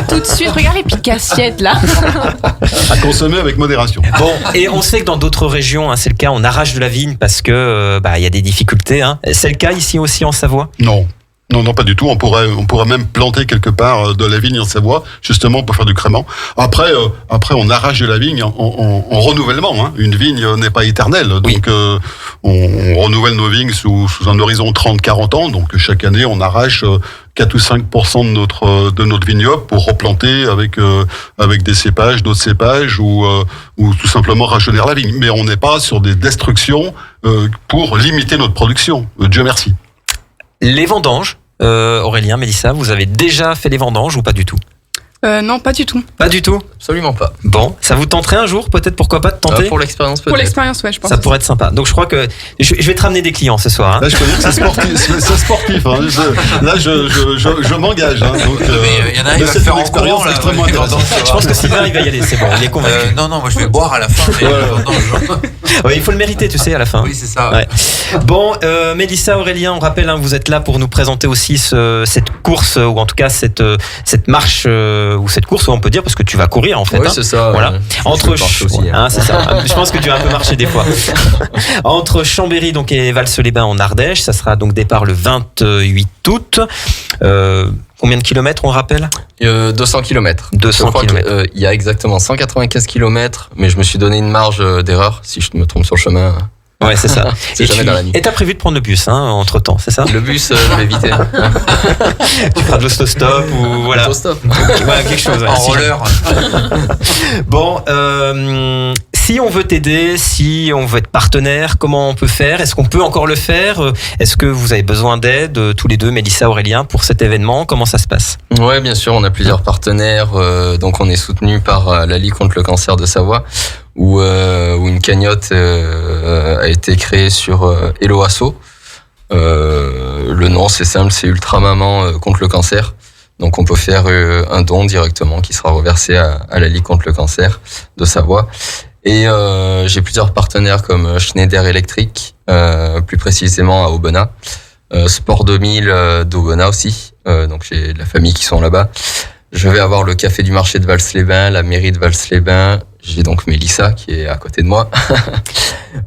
Tout de suite, regarde les piques assiettes là. À consommer avec modération. Bon, et on sait que dans d'autres régions, hein, c'est le cas, on arrache de la vigne parce que il y a des difficultés. Hein. C'est le cas ici aussi en Savoie? Non, pas du tout. On pourrait même planter quelque part de la vigne en Savoie, justement pour faire du crément. Après, on arrache de la vigne en renouvellement. Hein. Une vigne n'est pas éternelle, donc on renouvelle nos vignes sous un horizon 30-40 ans. Donc chaque année, on arrache 4 ou 5% de notre vignoble pour replanter avec des cépages, d'autres cépages ou tout simplement rajeunir la vigne. Mais on n'est pas sur des destructions pour limiter notre production. Dieu merci. Les vendanges, Aurélien, Mélissa, vous avez déjà fait les vendanges ou pas du tout? Non, pas du tout. Pas du tout? Absolument pas. Bon, ça vous tenterait un jour, peut-être, pourquoi pas de tenter? Pour l'expérience peut-être. Pour l'expérience, ouais, je pense. Ça pourrait être sympa. Donc je crois que je vais te ramener des clients ce soir. Hein. Là, je peux dire que c'est sportif. Hein. Je m'engage. Hein. Donc, il y en a un qui va c'est faire une en expérience courant, là, extrêmement avec les intéressante. vendanges. Je pense que Sylvain, il va y aller, c'est bon, il est convaincu. Non, moi je vais boire à la fin. Mais Ouais, il faut le mériter, tu sais, à la fin. Oui, c'est ça. Ouais. Bon, Mélissa, Aurélien, on rappelle, hein, vous êtes là pour nous présenter aussi cette course, ou en tout cas cette marche, ou cette course, on peut dire, parce que tu vas courir en fait. Oui, hein. c'est ça. Voilà. Entre marche aussi, hein, c'est ça. Je pense que tu vas un peu marcher des fois. Entre Chambéry donc et Vals-les-Bains en Ardèche, ça sera donc départ le 28 août. Combien de kilomètres on rappelle? 200 km. 200 je crois km. Il y a exactement 195 km, mais je me suis donné une marge d'erreur si je me trompe sur le chemin. Ouais, c'est ça. C'est jamais dans la nuit. Et t'as prévu de prendre le bus, hein, entre temps, c'est ça? Le bus, je vais éviter. Tu feras de l'autostop ou voilà. Autostop. Voilà, quelque chose. Ouais. En roller. Bon, Si on veut t'aider, si on veut être partenaire, comment on peut faire? Est-ce qu'on peut encore le faire? Est-ce que vous avez besoin d'aide, tous les deux, Mélissa, Aurélien, pour cet événement? Comment ça se passe? Ouais, bien sûr, on a plusieurs partenaires. Donc, on est soutenu par la Ligue contre le cancer de Savoie, où une cagnotte a été créée sur Hello Asso. Le nom, c'est simple, c'est Ultra Maman contre le cancer. Donc, on peut faire un don directement qui sera reversé à la Ligue contre le cancer de Savoie. Et j'ai plusieurs partenaires comme Schneider Electric, plus précisément à Aubenas, Sport 2000 d'Aubenas aussi. Donc, j'ai de la famille qui sont là-bas. Je vais avoir le café du marché de Vals-les-Bains, la mairie de Vals-les-Bains. J'ai donc Mélissa qui est à côté de moi.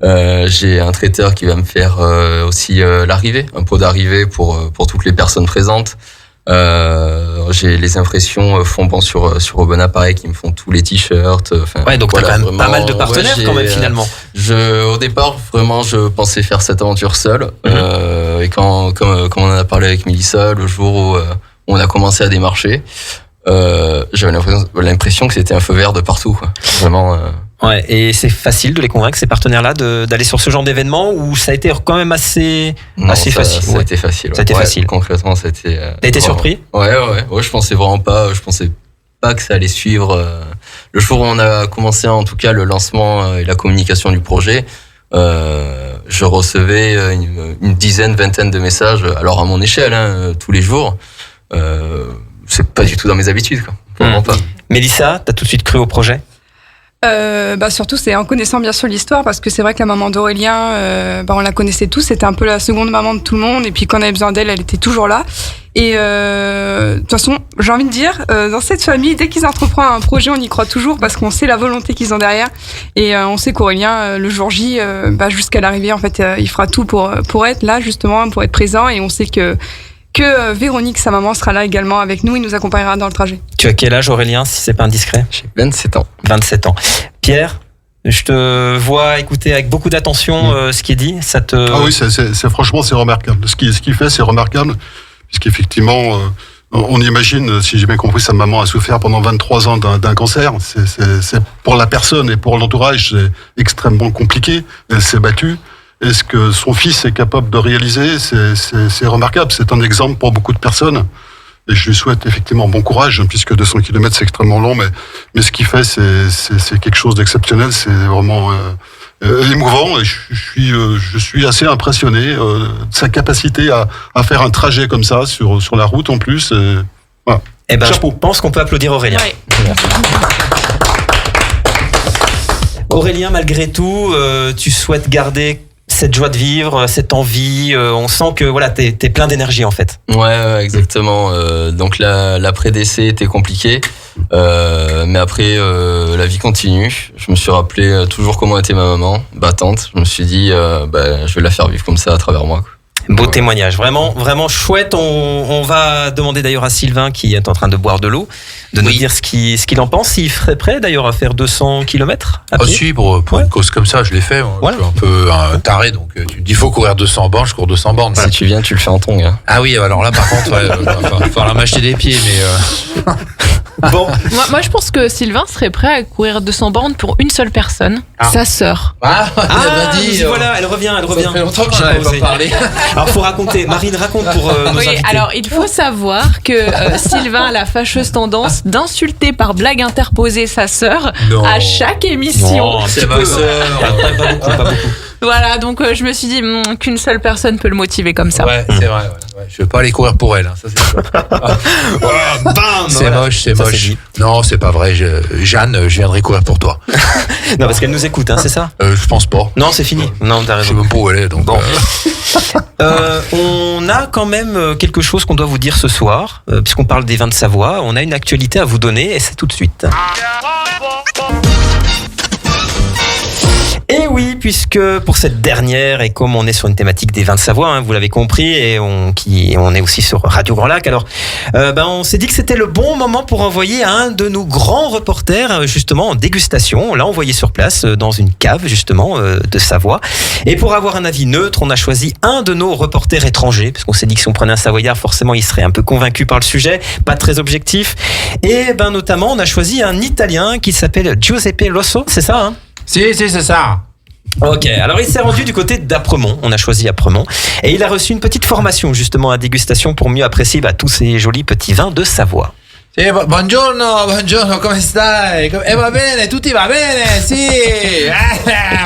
J'ai un traiteur qui va me faire aussi l'arrivée, un pot d'arrivée pour toutes les personnes présentes. J'ai les impressions Fonban sur Aubenas, pareil, qui me font tous les t-shirts. Ouais, donc voilà, t'as quand même vraiment, pas mal de partenaires quand même finalement. Au départ, vraiment, je pensais faire cette aventure seule. Et comme on en a parlé avec Mélissa, le jour où on a commencé à démarcher, j'avais l'impression que c'était un feu vert de partout, quoi. Vraiment. Ouais, et c'est facile de les convaincre, ces partenaires-là, d'aller sur ce genre d'événement, ou ça a été quand même assez facile? Ça a été facile. Ça a été facile. Concrètement, ça a été. T'as été surpris? Ouais, je pensais vraiment pas. Je pensais pas que ça allait suivre. Le jour où on a commencé, en tout cas, le lancement et la communication du projet, je recevais une dizaine, vingtaine de messages. Alors à mon échelle, tous les jours. C'est pas du tout dans mes habitudes, quoi. Vraiment pas. Mélissa, t'as tout de suite cru au projet? Surtout c'est en connaissant bien sûr l'histoire, parce que c'est vrai que la maman d'Aurélien, on la connaissait tous, c'était un peu la seconde maman de tout le monde, et puis quand on avait besoin d'elle, elle était toujours là. Et de toute façon, j'ai envie de dire, dans cette famille, dès qu'ils entreprennent un projet, on y croit toujours, parce qu'on sait la volonté qu'ils ont derrière, et on sait qu'Aurélien, le jour J, jusqu'à l'arrivée, en fait, il fera tout pour être là justement, pour être présent, et on sait que Véronique, sa maman, sera là également avec nous, il nous accompagnera dans le trajet. Tu as quel âge, Aurélien, si c'est pas indiscret? J'ai 27 ans. 27 ans. Pierre, je te vois écouter avec beaucoup d'attention ce qui est dit. Ça te... Ah oui, franchement, c'est remarquable. Ce qu'il fait, c'est remarquable, puisqu'effectivement, on imagine, si j'ai bien compris, sa maman a souffert pendant 23 ans d'un cancer. C'est pour la personne et pour l'entourage, c'est extrêmement compliqué. Elle s'est battue. Et ce que son fils est capable de réaliser, c'est remarquable. C'est un exemple pour beaucoup de personnes. Et je lui souhaite effectivement bon courage, puisque 200 km c'est extrêmement long, mais ce qu'il fait, c'est quelque chose d'exceptionnel. C'est vraiment émouvant. Et je suis assez impressionné de sa capacité à faire un trajet comme ça sur la route en plus. Et, voilà. Eh ben, chapeau. Je pense qu'on peut applaudir Aurélien. Ouais. Aurélien, malgré tout, tu souhaites garder cette joie de vivre, cette envie, on sent que voilà, t'es plein d'énergie en fait. Ouais, exactement. Donc l'après-décès était compliqué, mais après la vie continue. Je me suis rappelé toujours comment était ma maman, battante. Je me suis dit, je vais la faire vivre comme ça à travers moi, quoi. Beau témoignage, vraiment, vraiment chouette. On va demander d'ailleurs à Sylvain, qui est en train de boire de l'eau, de nous dire ce qu'il en pense. S'il serait prêt d'ailleurs à faire 200 km à pied. Si, pour une cause comme ça, je l'ai fait. Je suis un peu un taré, donc tu me dis, il faut courir 200 bornes, je cours 200 bornes. Si tu viens, tu le fais en tongs. Hein. Ah oui, alors là, par contre, il va falloir m'acheter des pieds, mais... Bon. Moi, je pense que Sylvain serait prêt à courir 200 bornes pour une seule personne, sa sœur. Voilà, elle revient. Ça fait longtemps que j'en avais pas parlé. Alors, faut raconter. Marine, raconte pour nos invités. Alors, il faut savoir que Sylvain a la fâcheuse tendance d'insulter par blague interposée sa sœur à chaque émission. Non, c'est ma sœur. Pas beaucoup. Voilà, donc je me suis dit qu'une seule personne peut le motiver comme ça. Ouais, c'est vrai. Ouais. Je vais pas aller courir pour elle. Ça, c'est bam, c'est moche, c'est ça, moche. Non, c'est pas vrai. Jeanne, je viendrai courir pour toi. Non, parce qu'elle nous écoute, c'est ça? Je pense pas. Non, c'est fini. Non, t'as raison. Je sais même pas où elle est. Donc bon. On a quand même quelque chose qu'on doit vous dire ce soir, puisqu'on parle des vins de Savoie. On a une actualité à vous donner, et c'est tout de suite. Et oui, puisque pour cette dernière, et comme on est sur une thématique des vins de Savoie, vous l'avez compris, et on est aussi sur Radio Grand Lac, alors on s'est dit que c'était le bon moment pour envoyer un de nos grands reporters justement en dégustation. On l'a envoyé sur place dans une cave justement de Savoie. Et pour avoir un avis neutre, on a choisi un de nos reporters étrangers, parce qu'on s'est dit que si on prenait un Savoyard, forcément il serait un peu convaincu par le sujet, pas très objectif. Et notamment, on a choisi un Italien qui s'appelle Giuseppe Rosso, c'est ça, hein? Si, c'est ça. Ok, alors il s'est rendu du côté d'Apremont, on a choisi Apremont, et il a reçu une petite formation justement à dégustation pour mieux apprécier tous ces jolis petits vins de Savoie. Sì, buongiorno, come stai? Va bene, tutti va bene, sì.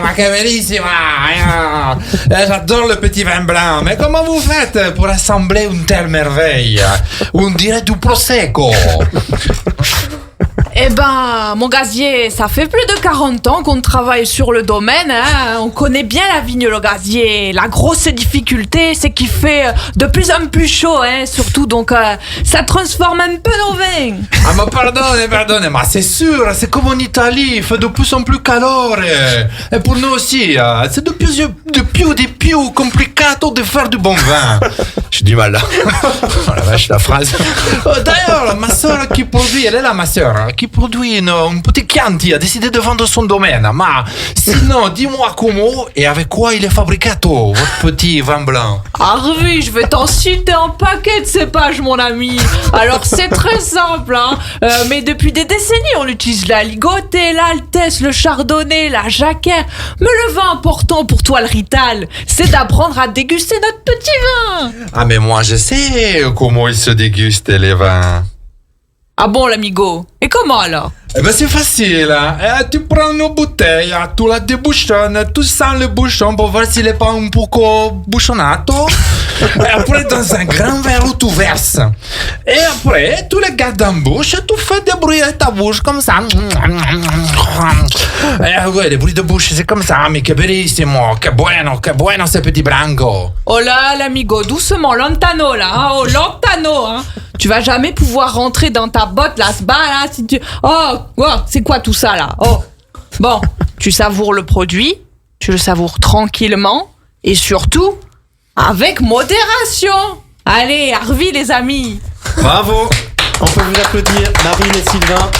Ma che bellissima. J'adore le petit vin blanc. Mais comment vous faites pour assembler une telle merveille? On dirait du prosecco. Eh ben, mon gazier, ça fait plus de 40 ans qu'on travaille sur le domaine. Hein. On connaît bien la vigne, le gazier. La grosse difficulté, c'est qu'il fait de plus en plus chaud, hein, surtout. Donc, ça transforme un peu nos vins. Ah, ma pardonne, ma c'est sûr, c'est comme en Italie, il fait de plus en plus calore. Et pour nous aussi, c'est de plus complicato de faire du bon vin. J'ai du mal là. Oh la vache, la phrase. D'ailleurs, ma soeur qui produit, elle est là, ma soeur, qui produit une petite Chianti, a décidé de vendre son domaine. Mais sinon, dis-moi comment et avec quoi il est fabricato, votre petit vin blanc. Harvey, je vais t'en citer un paquet de cépages, mon ami. Alors, c'est très simple, hein. Mais depuis des décennies, on utilise la Ligotée, l'Altesse, le Chardonnay, la Jacquère. Mais le vin important pour toi, le Rital, c'est d'apprendre à déguster notre petit vin. Ah, mais moi, je sais comment il se déguste les vins. Ah bon, l'amigo? Et comment alors? Eh ben c'est facile, hein. Tu prends une bouteille, tu la débouchonnes, tu sens le bouchon pour voir s'il n'est pas un poco bouchonato. Et après, dans un grand verre, tu verses. Et après, tu le gardes en bouche, tu fais débrouiller ta bouche comme ça. Ouais, les bruits de bouche, c'est comme ça, mais que bellissimo, que bueno ce petit branco. Oh là, l'amigo, doucement, lontano là, hein. Oh, lontano, hein. Tu vas jamais pouvoir rentrer dans ta botte là, ce bas là, si tu... Oh, c'est quoi tout ça là? Oh, bon, tu savoures le produit, tu le savoures tranquillement et surtout avec modération. Allez, Harvey les amis. Bravo, on peut vous applaudir, Marine et Sylvain.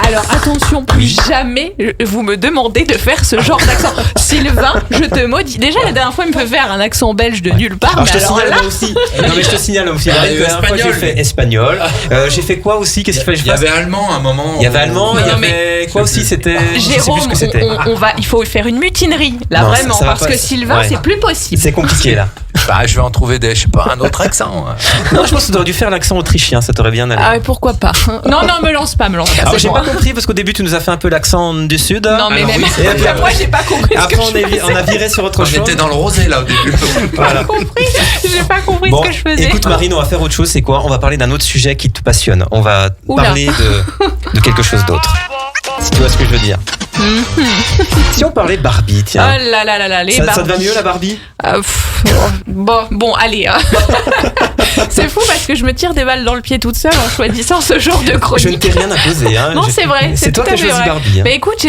Alors attention, plus jamais vous me demandez de faire ce genre d'accent. Sylvain, je te maudis. Déjà la dernière fois il me fait faire un accent belge de nulle part. Alors, je te signale moi aussi. Non mais je te signale aussi. La dernière fois j'ai fait espagnol. J'ai fait quoi aussi? Qu'est-ce qu'il fallait que je fasse? Il y avait allemand à un moment. Il y avait allemand. Il y avait quoi aussi? C'était. Jérôme, il faut faire une mutinerie là, non, vraiment, ça parce que Sylvain c'est plus possible. C'est compliqué là. Bah, je vais en trouver un autre accent. Non, je pense que tu aurais dû faire l'accent autrichien, ça t'aurait bien allé. Ah, pourquoi pas? Non, me lance pas. Alors, j'ai pas compris parce qu'au début, tu nous as fait un peu l'accent du Sud. Non, mais même. Moi, j'ai pas compris. Après, on a viré sur autre chose. On était dans le rosé là au début. Voilà. J'ai pas compris ce que je faisais. Écoute, Marine, on va faire autre chose. C'est quoi? On va parler d'un autre sujet qui te passionne. On va parler de quelque chose d'autre. Si tu vois ce que je veux dire. Si on parlait Barbie, tiens. Oh là là là, les Barbie. Ça te va mieux la Barbie? Bon, allez. C'est fou parce que je me tire des balles dans le pied toute seule en choisissant ce genre de chronique. Je ne t'ai rien imposé. Hein. Non, c'est vrai. C'est toi qui as choisi Barbie. Hein. Mais écoute,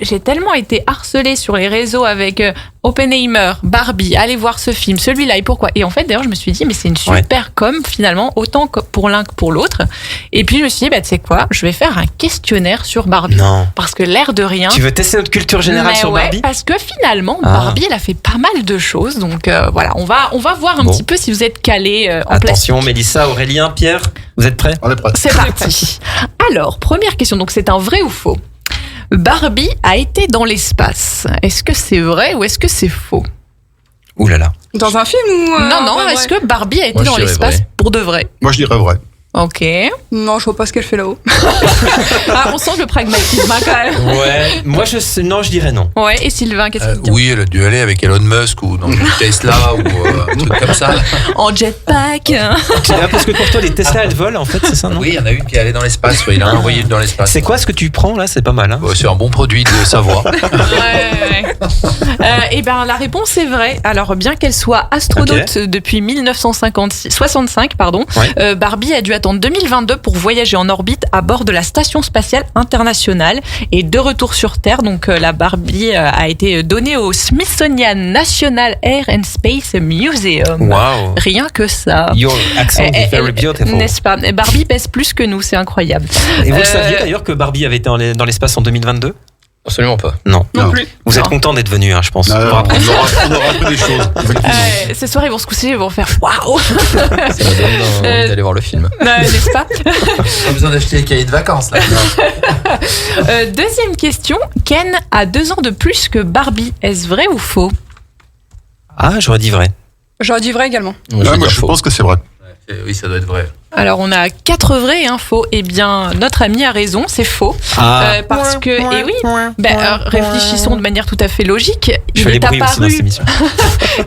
j'ai tellement été harcelée sur les réseaux avec Oppenheimer, Barbie, allez voir ce film, celui-là et pourquoi. Et en fait, d'ailleurs, je me suis dit, mais c'est une super com finalement, autant pour l'un que pour l'autre. Et puis, je me suis dit, tu sais quoi, je vais faire un questionnaire sur Barbie. Non. Parce que l'air de rien. Tu veux tester notre culture générale sur Barbie? Parce que finalement, Barbie, elle a fait pas mal de choses. Donc voilà, on va voir un petit peu si vous êtes calés en plastique. Attention, Mélissa, Aurélien, Pierre, vous êtes prêts? On est prêts. C'est parti. Alors, première question, donc c'est un vrai ou faux? Barbie a été dans l'espace. Est-ce que c'est vrai ou est-ce que c'est faux? Ouh là là. Dans un film ou Non, est-ce que Barbie a été dans l'espace pour de vrai? Moi, je dirais vrai. Ok. Non, je vois pas ce qu'elle fait là-haut. On sent le pragmatisme quand même. Ouais, moi je dirais non. Ouais, et Sylvain, qu'est-ce que tu dis? Oui, elle a dû aller avec Elon Musk ou dans une Tesla ou un truc comme ça. En jetpack. Parce que pour toi, les Tesla, elles volent en fait, c'est ça, non? Oui, il y en a une qui est allée dans l'espace, il a envoyé une dans l'espace. C'est quoi ce que tu prends là? C'est pas mal, hein? C'est un bon produit de Savoie. Ouais. Et ben la réponse est vraie. Alors bien qu'elle soit astronaute depuis 1965, Barbie a dû attendre 2022 pour voyager en orbite à bord de la Station Spatiale Internationale et de retour sur Terre. Donc la Barbie a été donnée au Smithsonian National Air and Space Museum. Wow. Rien que ça. Your accent is very beautiful. N'est-ce pas? Barbie pèse plus que nous, c'est incroyable. Et vous le saviez d'ailleurs que Barbie avait été dans l'espace en 2022? Absolument pas. Non. Non plus. Vous êtes Non. content d'être venu, hein, je pense. On aura appris des choses. effectivement. Ce soir, ils vont se coucher, ils vont faire waouh, Ça me donne envie d'aller voir le film. n'est-ce pas? Pas besoin d'acheter les cahiers de vacances là. Deuxième question. Ken a 2 ans de plus que Barbie. Est-ce vrai ou faux? Ah, j'aurais dit vrai. J'aurais dit vrai également. Moi, je pense que c'est vrai. Oui, ça doit être vrai. Alors, on a 4 vrais et un faux. Eh bien, notre ami a raison, c'est faux. Parce que, et oui, réfléchissons de manière tout à fait logique. Je fais les bruits aussi dans cette émission.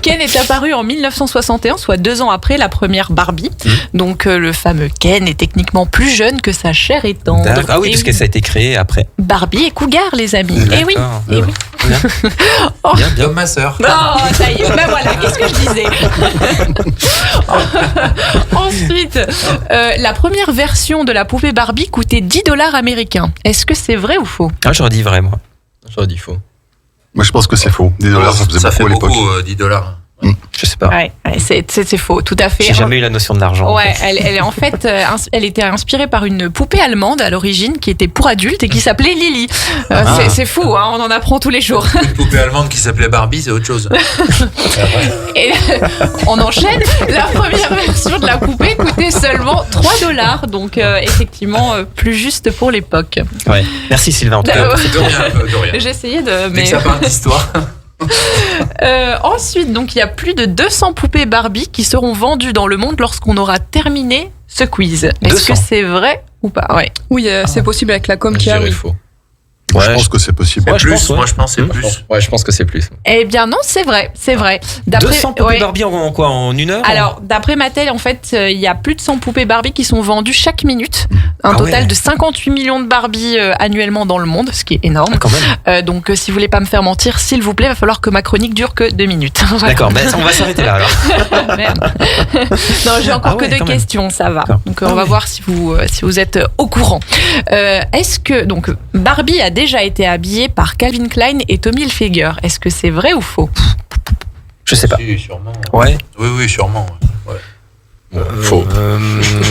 Ken est apparu en 1961, soit 2 ans après la première Barbie. Donc, le fameux Ken est techniquement plus jeune que sa chère et tendre. Ah oui, Et parce que ça a été créé après. Barbie et Cougar, les amis. Et oui, D'accord. et oui. Bien, bien. Comme ma sœur. Oh, ça y est, ben voilà, qu'est-ce que je disais? Ensuite, la première version de la poupée Barbie coûtait $10 américains. Est-ce que c'est vrai ou faux? Ah, j'aurais dit vrai, moi. J'aurais dit faux. Moi, je pense que c'est faux. $10, ça faisait Ça fait beaucoup à l'époque. beaucoup, $10. Je sais pas. Ouais, c'est faux, tout à fait. J'ai jamais eu la notion de l'argent. Ouais, elle en fait, elle était inspirée par une poupée allemande à l'origine qui était pour adultes et qui s'appelait Lily. C'est fou, hein, on en apprend tous les jours. Une poupée allemande qui s'appelait Barbie, c'est autre chose. Et on enchaîne. La première version de la poupée coûtait seulement $3, donc effectivement plus juste pour l'époque. Ouais. Merci Sylvain, en tout cas. De rien. J'essayais de. Dès Mais... que ça parle d'histoire. Ensuite, donc il y a plus de 200 poupées Barbie qui seront vendues dans le monde lorsqu'on aura terminé ce quiz. Est-ce 200. que c'est vrai ou pas? Ouais. Oui, c'est possible avec la com Je qu'il y a. dirais Oui. faux. Moi, je Ouais, pense que c'est possible. Ouais, je Plus, pense, ouais. moi je pense que c'est plus. Ouais, je pense que c'est plus. Eh bien non, c'est vrai, c'est vrai. 200 poupées ouais. Barbie en quoi? En 1 heure? Alors, d'après Mattel, en fait, il y a plus de 100 poupées Barbie qui sont vendues chaque minute. Un Ah total ouais. de 58 millions de Barbie annuellement dans le monde, ce qui est énorme. Ah, quand même. Donc, si vous voulez pas me faire mentir, s'il vous plaît, il va falloir que ma chronique dure que 2 minutes. Voilà. D'accord, mais on va s'arrêter là alors. Merde. Non, j'ai encore Ah ouais, que 2 quand même. questions, ça va. D'accord. Donc, on va voir si vous êtes au courant. Est-ce que donc Barbie a déjà été habillée par Calvin Klein et Tommy Hilfiger? Est-ce que c'est vrai ou faux? Je sais pas. Si, sûrement. Ouais. Oui, sûrement. Ouais. Faux.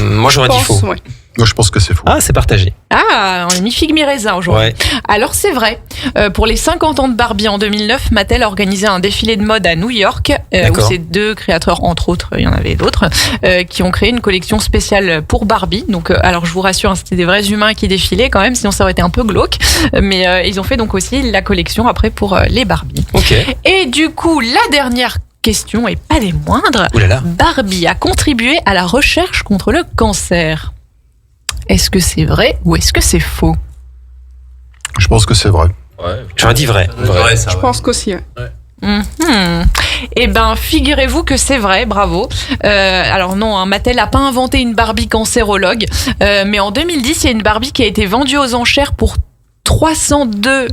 Moi j'aurais dit faux. Ouais. Moi, je pense que c'est faux. Ah, c'est partagé. Ah, on est mi-figue mi-raisin aujourd'hui. Ouais. Alors c'est vrai, pour les 50 ans de Barbie en 2009, Mattel a organisé un défilé de mode à New York, où D'accord. ces 2 créateurs, entre autres, il y en avait d'autres, qui ont créé une collection spéciale pour Barbie. Donc, alors je vous rassure, hein, c'était des vrais humains qui défilaient quand même, sinon ça aurait été un peu glauque. Mais ils ont fait donc aussi la collection après pour les Barbie. Ok. Et du coup, la dernière question, et pas des moindres, Ouh là là. Barbie a contribué à la recherche contre le cancer. Est-ce que c'est vrai ou est-ce que c'est faux? Je pense que c'est vrai. Ouais. J'aurais dit vrai. Vrai, ça. Je pense qu'aussi. Ouais. Eh ben, figurez-vous que c'est vrai, bravo. Alors non, hein, Mattel n'a pas inventé une Barbie cancérologue, mais en 2010, il y a une Barbie qui a été vendue aux enchères pour $302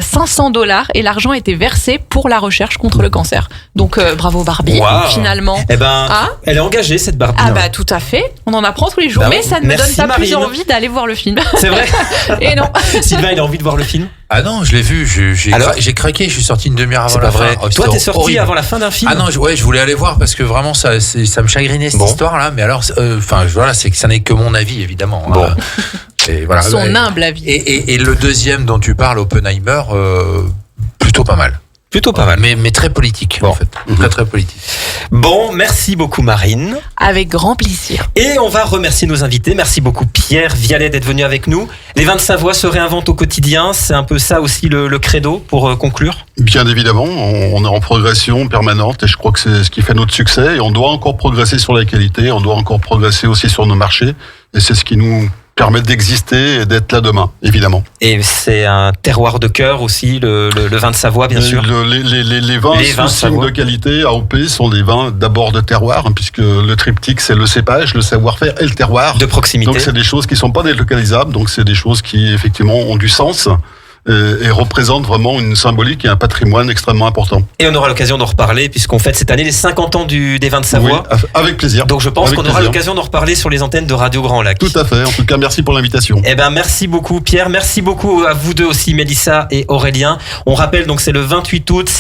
500 et l'argent a été versé pour la recherche contre le cancer. Donc bravo Barbie, Wow. finalement. Eh ben, Ah. elle est engagée cette Barbie. Ah bah tout à fait, on en apprend tous les jours, Bah mais oui. ça ne me Merci, donne pas plus Marine. envie d'aller voir le film. C'est vrai. Et non. Sylvain, il a envie de voir le film. Ah non, je l'ai vu. Alors J'ai craqué. Je suis sorti une demi-heure avant C'est pas la vrai. fin. Oh, Toi, c'était t'es sorti horrible. avant la fin d'un film. Ah non, je voulais aller voir parce que vraiment ça me chagrinait cette Bon. histoire là. Mais alors, enfin voilà, c'est que ça n'est que mon avis évidemment. Bon. Et voilà. Son humble avis. Et le deuxième dont tu parles, Oppenheimer, plutôt pas mal. Plutôt pas mal. Mais très politique Bon. en fait. Très politique. Bon, merci beaucoup Marine. Avec grand plaisir. Et on va remercier nos invités. Merci beaucoup Pierre Vialet d'être venu avec nous. Les vins de Savoie se réinventent au quotidien. C'est un peu ça aussi le credo pour conclure. Bien évidemment, on est en progression permanente et je crois que c'est ce qui fait notre succès. Et on doit encore progresser sur la qualité, on doit encore progresser aussi sur nos marchés. Et c'est ce qui nous permet d'exister et d'être là demain, évidemment. Et c'est un terroir de cœur aussi, le vin de Savoie, bien sûr. Les vins Les vins sous signe Savoie. de qualité AOP sont des vins d'abord de terroir, hein, puisque le triptyque c'est le cépage, le savoir-faire et le terroir. De proximité. Donc c'est des choses qui sont pas délocalisables, donc c'est des choses qui effectivement ont du sens et représentent vraiment une symbolique et un patrimoine extrêmement important. Et on aura l'occasion d'en reparler puisqu'on fête cette année les 50 ans des vins de Savoie. Oui, avec plaisir. Donc je pense Avec qu'on aura plaisir. l'occasion d'en reparler sur les antennes de Radio Grand Lac. Tout à fait. En tout cas, merci pour l'invitation. Eh ben merci beaucoup Pierre, merci beaucoup à vous deux aussi Mélissa et Aurélien. On rappelle donc c'est le 28 août,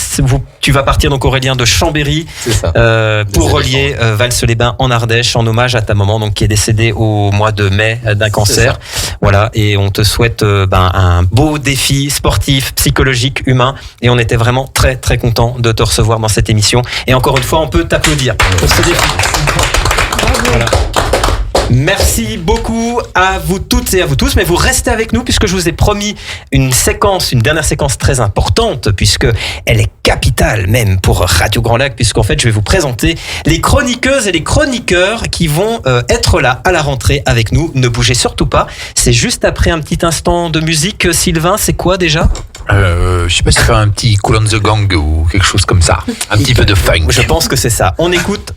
tu vas partir donc Aurélien de Chambéry C'est ça. pour relier Vals-les-Bains en Ardèche en hommage à ta maman donc qui est décédée au mois de mai d'un cancer. Voilà et on te souhaite un beau défi suivi sportif, psychologique, humain. Et on était vraiment très très content de te recevoir dans cette émission. Et encore une fois, on peut t'applaudir pour ce défi. Voilà. Merci beaucoup à vous toutes et à vous tous, mais vous restez avec nous puisque je vous ai promis une dernière séquence très importante, puisque elle est capitale même pour Radio Grand Lac, puisqu'en fait je vais vous présenter les chroniqueuses et les chroniqueurs qui vont être là à la rentrée avec nous. Ne bougez surtout pas, c'est juste après un petit instant de musique. Sylvain, c'est quoi déjà ? Je sais pas si faire un petit Cool on the Gang ou quelque chose comme ça, un petit peu de funk. Je pense que c'est ça. On écoute